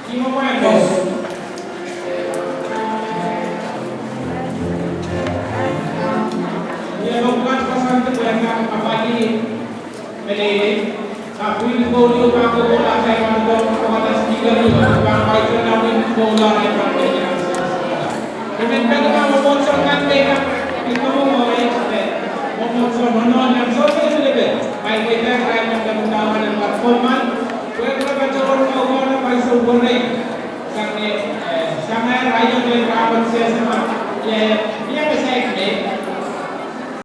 Gimana main bos? Dia bukan pasangan terbiasa apalagi Mele. Aku ini boleh aku bola saya mandor atas 3 bukan baik namun bola yang pandai. Kemudian kita membocokkan mereka itu mulai membocor menon yang sosial lebih baik kita akan menggunakan dan platforman kita baca orang baik sebenarnya sampai rakyat yang kawan saya sama ya bisa ini